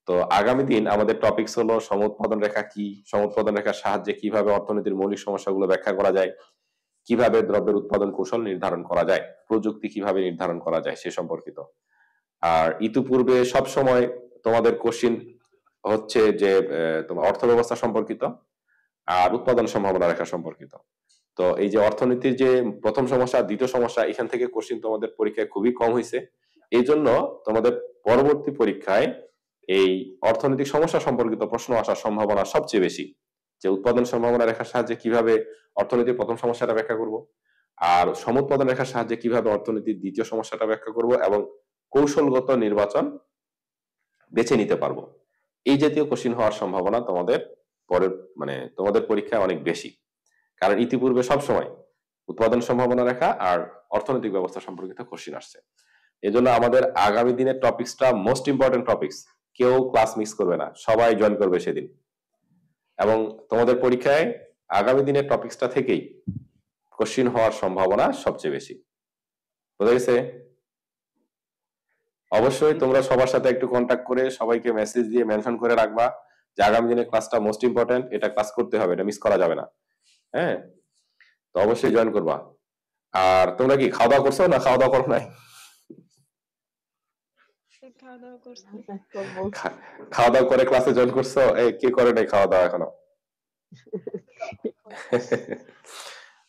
তো আগামী দিন আমাদের টপিকস হলো সমউৎপাদন রেখা কি, সমউৎপাদন রেখার সাহায্যে কিভাবে অর্থনীতির মৌলিক সমস্যাগুলো ব্যাখ্যা করা যায়, কিভাবে দ্রব্যের উৎপাদন কৌশল নির্ধারণ করা যায়, প্রযুক্তি কিভাবে নির্ধারণ করা যায় সে সম্পর্কিত। আর ইতিপূর্বে সব সময় তোমাদের কোশ্চেন হচ্ছে যে তোমার অর্থ ব্যবস্থা সম্পর্কিত আর উৎপাদন সম্ভাবনা রেখা সম্পর্কিত। তো এই যে অর্থনীতির যে প্রথম সমস্যা দ্বিতীয় সমস্যা, এখান থেকে কোশ্চেন তোমাদের পরীক্ষায় খুবই কম হয়েছে। এই জন্য তোমাদের পরবর্তী পরীক্ষায় এই অর্থনৈতিক সমস্যা সম্পর্কিত প্রশ্ন আসার সম্ভাবনা সবচেয়ে বেশি, যে উৎপাদন সম্ভাবনা রেখার সাহায্যে কিভাবে অর্থনীতির প্রথম সমস্যাটা ব্যাখ্যা করব, আর সমুৎপাদন রেখার সাহায্যে কিভাবে অর্থনীতির দ্বিতীয় সমস্যাটা ব্যাখ্যা করব, এবং কৌশলগত নির্বাচন বেছে নিতে পারবো। এই জাতীয় কোশ্চেন হওয়ার সম্ভাবনা তোমাদের পরের তোমাদের পরীক্ষায় অনেক বেশি, কারণ ইতিপূর্বে সবসময় উৎপাদন সম্ভাবনা রেখা আর অর্থনৈতিক ব্যবস্থা সম্পর্কিত কোশ্চেন আসছে। এজন্য আমাদের আগামী দিনের টপিকসটা মোস্ট ইম্পর্টেন্ট টপিকস, কেউ ক্লাস মিস করবে না, সবাই জয়েন করবে সেদিন। এবং তোমাদের পরীক্ষায় আগামী দিনের টপিকসটা থেকেই কোশ্চেন হওয়ার সম্ভাবনা সবচেয়ে বেশি। বোঝা গেছে? অবশ্যই তোমরা সবার সাথে একটু কন্ট্যাক্ট করে সবাইকে মেসেজ দিয়ে মেনশন করে রাখবা যে আগামী দিনের ক্লাসটা মোস্ট ইম্পর্টেন্ট, এটা ক্লাস করতে হবে, এটা মিস করা যাবে না। হ্যাঁ, তো অবশ্যই জয়েন করবা। আর তোমরা কি খাওয়া দাওয়া করছো না খাওয়া দাওয়া করো নাই? খাওয়া দাওয়া করে ক্লাসে জয়েন করছো? কে করে নাই খাওয়া দাওয়া এখনো?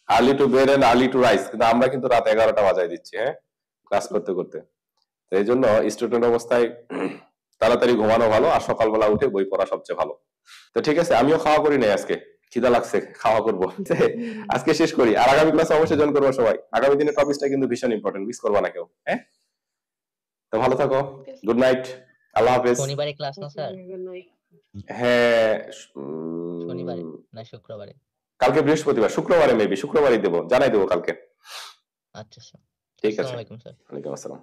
Early to bed and early to rise, কিন্তু আমরা কিন্তু রাত 11টা বাজায় দিচ্ছি, হ্যাঁ, ক্লাস করতে করতে। এই জন্য স্টুডেন্ট অবস্থায় তাড়াতাড়ি ঘুমানো ভালো আর সকালবেলা উঠে বই পড়া সবচেয়ে ভালো। তো ঠিক আছে, আমিও খাওয়া করি নাই আজকে, খিদা লাগছে, খাওয়া করবো। আজকে শেষ করি, আর আগামী ক্লাসে অবশ্যই জয়েন করবো সবাই। আগামী দিনের টপিকটা কিন্তু ভীষণ ইম্পর্টেন্ট, মিস করবা না কেউ। হ্যাঁ, তো ভালো থাকো, গুড নাইট, আল্লাহ হাফেজ। শনিবারে ক্লাস না স্যার? হ্যাঁ, শনিবারে না শুক্রবারে? কালকে বৃহস্পতিবার, শুক্রবারে মেবি, শুক্রবারই দেবো, জানাই দেবো কালকে। আচ্ছা স্যার, ঠিক আছে, আসসালামু আলাইকুম স্যার। ওয়ালাইকুম আসসালাম।